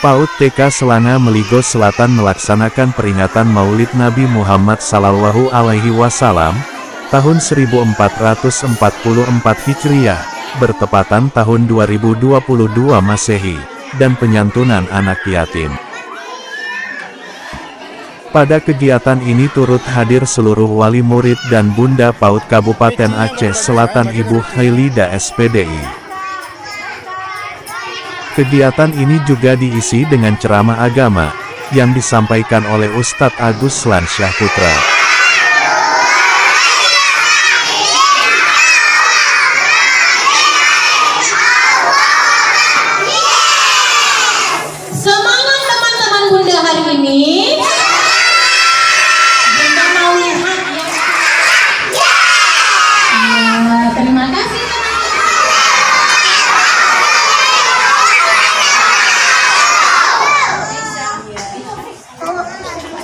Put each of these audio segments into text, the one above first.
PAUD TK Selanga Meligos Selatan melaksanakan peringatan Maulid Nabi Muhammad SAW, tahun 1444 Hijriah, bertepatan tahun 2022 Masehi, dan penyantunan anak yatim. Pada kegiatan ini turut hadir seluruh wali murid dan Bunda PAUD Kabupaten Aceh Selatan Ibu Khailida SPDI. Kegiatan ini juga diisi dengan ceramah agama, yang disampaikan oleh Ustadz Agus Lansyah Putra. Semangat teman-teman Bunda hari ini. Bunda mau lihat ya. Terima kasih.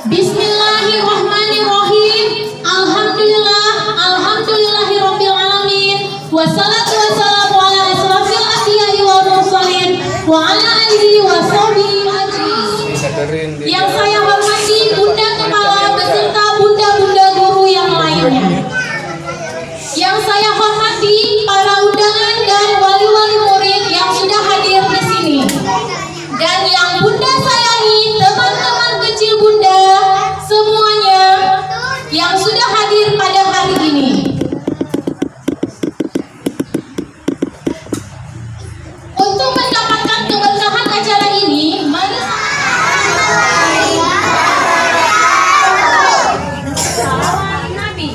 Bismillahirrahmanirrahim. Alhamdulillahirabbil alamin. Wassalatu wassalamu ala asrofil anbiya'i wal mursalin wa ala alihi wa sahbihi ajmain. Yang saya hormati Bunda Kepala beserta bunda-bunda guru yang lainnya. Yang saya hormati para undangan dan wali-wali murid yang sudah hadir di sini. Dan yang Bunda sayangi, teman-teman kecil Bunda semuanya yang sudah hadir pada hari ini. Untuk mendapatkan keberkahan acara ini, mari salawat Nabi.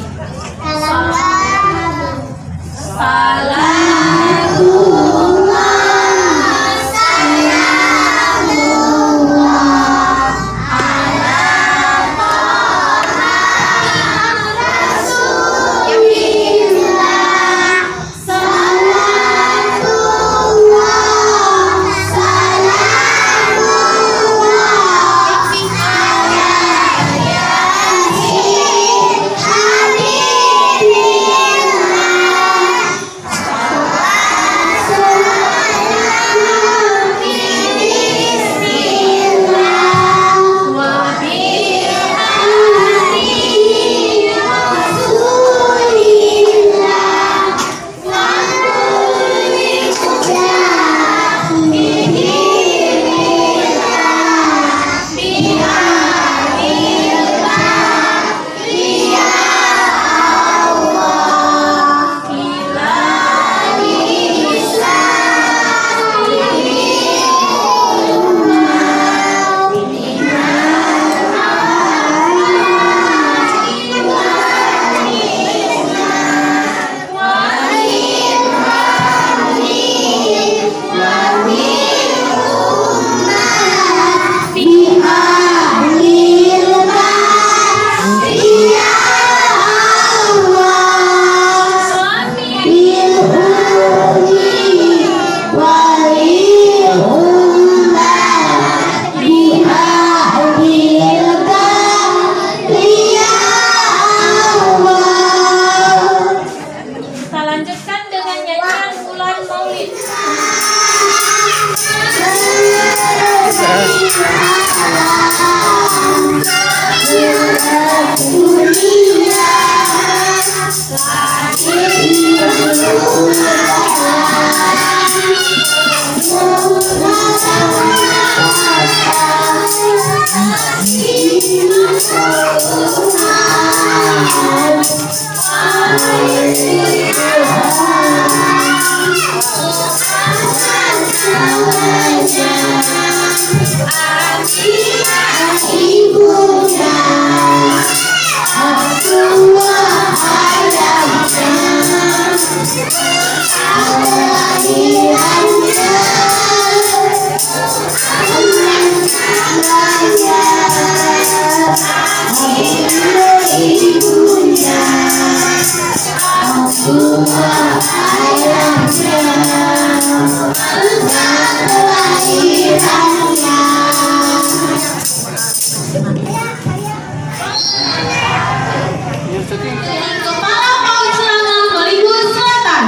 Kepala PAUD Selanga Meligos Selatan,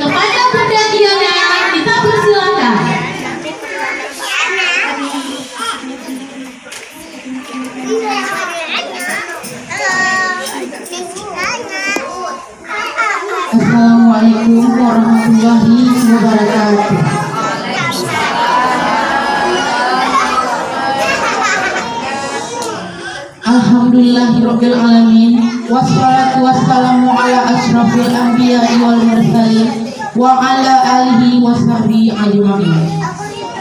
kepada Bunda Diana kita persilakan. Assalamualaikum warahmatullahi wabarakatuh. Alhamdulillahirabbil alamin wassalatu wassalamu ala asyrafil anbiya'i wal mursalin wa ala alihi washabihi ajmain.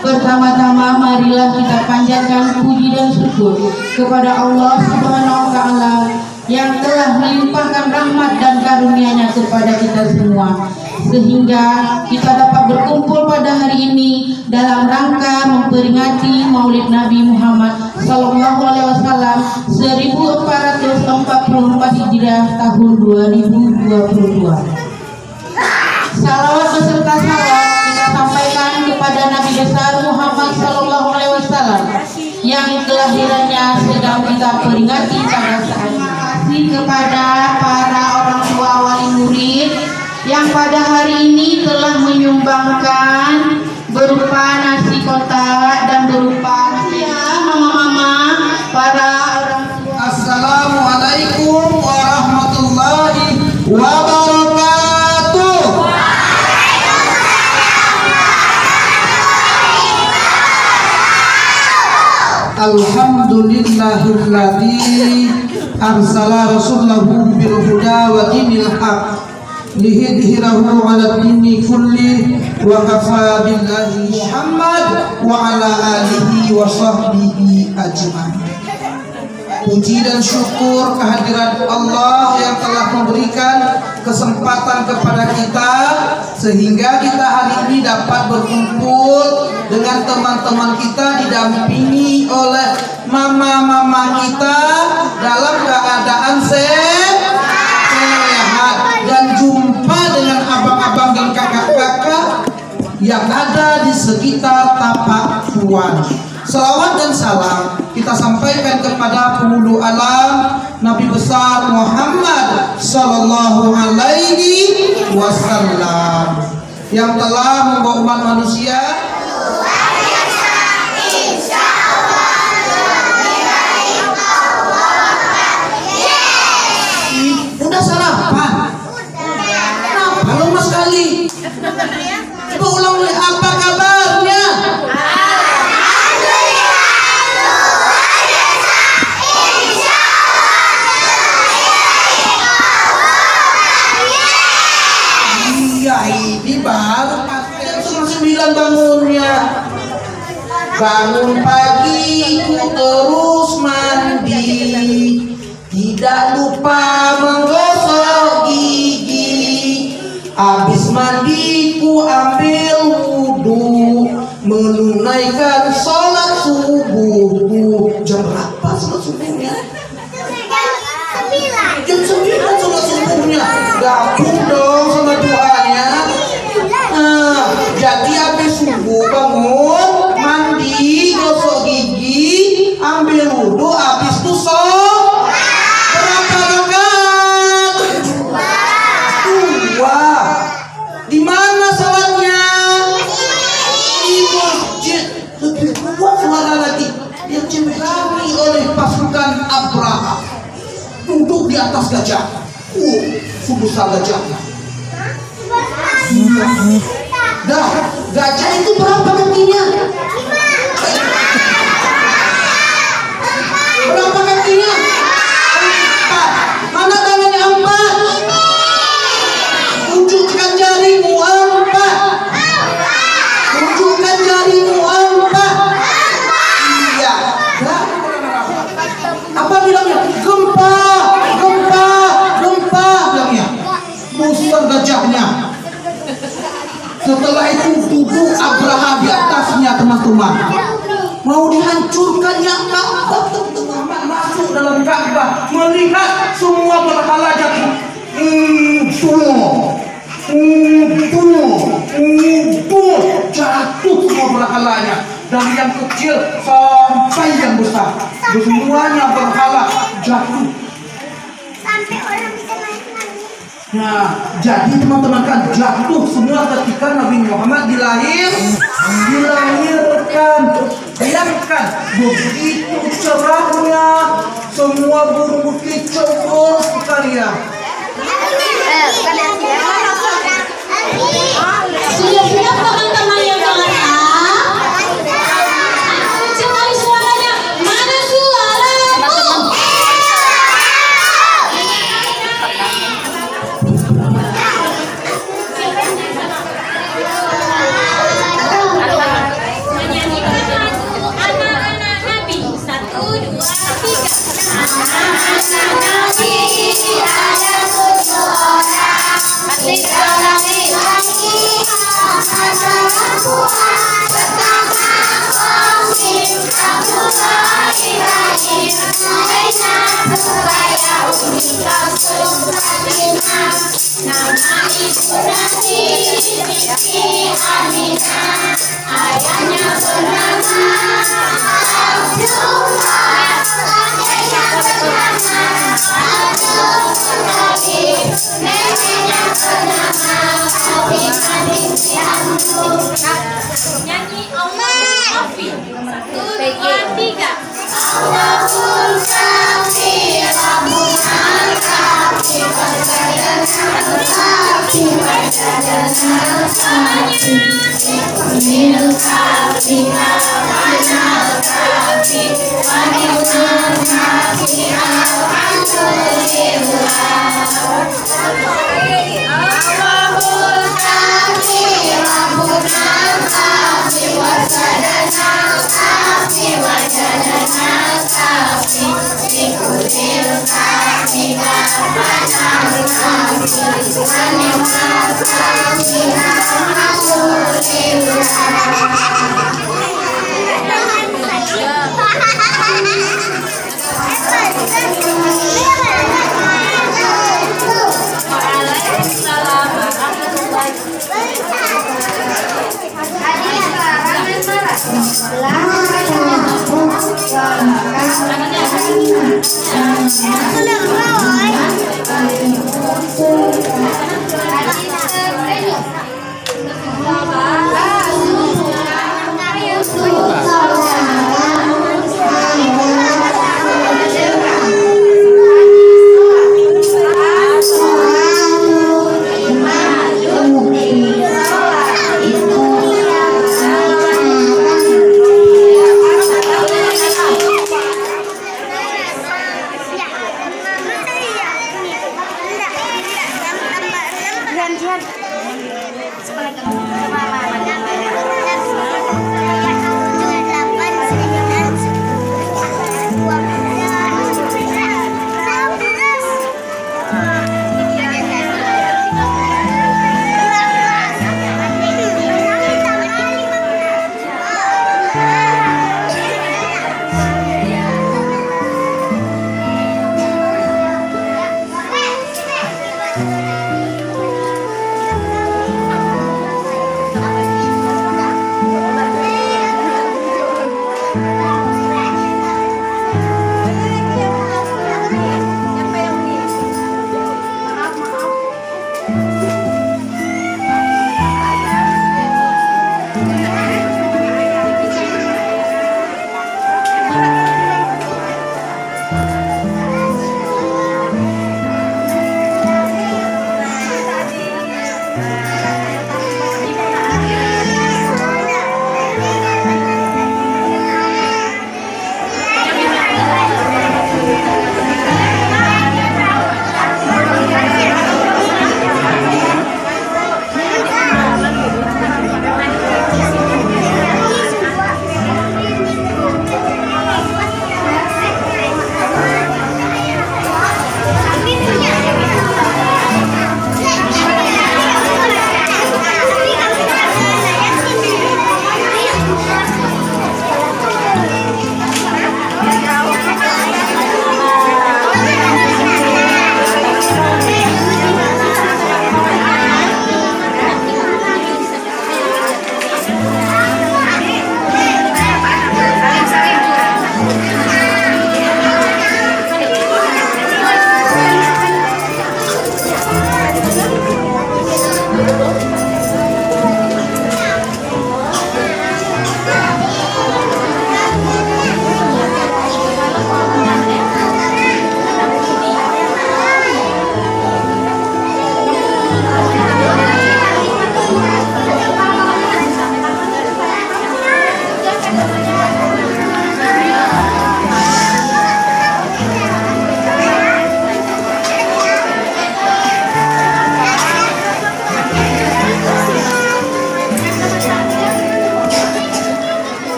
Pertama-tama marilah kita panjatkan puji dan syukur kepada Allah Subhanahu wa taala yang telah melimpahkan rahmat dan karunia-Nya kepada kita semua, sehingga kita dapat berkumpul pada hari ini dalam rangka memperingati Maulid Nabi Muhammad Sallallahu Alaihi Wasallam 1444 Hijriah tahun 2022. Salawat beserta salam kita sampaikan kepada Nabi besar Muhammad Sallallahu Alaihi Wasallam yang kelahirannya sedang kita peringati pada saat ini. Kepada para orang tua wali murid yang pada hari ini telah menyumbangkan berupa nasi kotak dan berupa mama-mama para orang tua. Assalamualaikum warahmatullahi wabarakatuh. Alhamdulillahilladzi arsala rasulahu bil huda wa dinil haq liyudhhirahu 'ala dini kulli wa kafa billahi Muhammad wa 'ala alihi wa sahbihi ajmain. Puji dan syukur kehadirat Allah yang telah memberikan kesempatan kepada kita sehingga kita hari ini dapat berkumpul dengan teman-teman kita didampingi oleh mama-mama kita dalam keadaan sehat dan jumpa dengan abang-abang dan kakak-kakak yang ada di sekitar tapak puan. Salawat dan salam kita sampaikan kepada penghulu alam Nabi besar Muhammad Sallallahu Alaihi Wasallam yang telah membawa umat manusia udah sarapan. Kenapa lemas sekali? Coba ulang lagi, apa kabarnya? Ini baru setengah 9 bangunnya. Bangun pagi ku terus mandi, tidak lupa menggosok gigi. Habis mandi ku ambil wudhu, menunaikan sholat subuhku. Jam berapa sholat subuhnya? Jam 9 sholat subuhnya. Gabung dong sama doanya. Jadi habis subuh bangun, mandi, gosok gigi, ambil wudhu, habis itu sholat. Berapa rakaat? 2. Di mana sholatnya? Di masjid. Lebih kuat suara lagi. Yang diperangi oleh pasukan Abraha. Duduk di atas gajah. Sebesar gajahnya. Dah, gajah itu berapa kakinya? Berapa kakinya? 4. Mana tangannya 4? Tunjukkan jarimu 4. Tunjukkan jarimu 4. Iya. Apa bilangnya? Gempa, gempa, gempa bilangnya. Besar gajahnya. Setelah itu duduk Abraha di atasnya, teman-teman. Mau dihancurkan ya Ka'bah, teman-teman. Masuk dalam Ka'bah, melihat semua berhala jatuh. Jatuh semua berhalanya. Dari yang kecil sampai yang besar. Semuanya berhala jatuh. Sampai orang bisa naik-naik. Nah, jadi teman-teman kan jatuh semua ketika Nabi Muhammad dilahirkan. Bayangkan begitu cerahnya, semua burung kicau sekali ya. supaya umi kau sukacita. Nama ibu nanti Siti Aminah, ayahnya bernama Abdullah, kakeknya bernama Abdul Muthalib, neneknya bernama Fatimah binti Abdul. Nyanyi Allah Kafi. 1, 2, 3. Allahul Kafi, Rabbunal Kafi, Wajadana Kafi, Wajadana Kafi, Ikunil Kafi, Kafanal Kafi, Wanimal Kafi, Alhamdulillah. Allahul Kafi, Rabbunal Kafi, Wajadana Kafi, Wajadana Kafi, Ikunil Kafi, Kafanal Kafi, Wanimal Kafi, Maaf.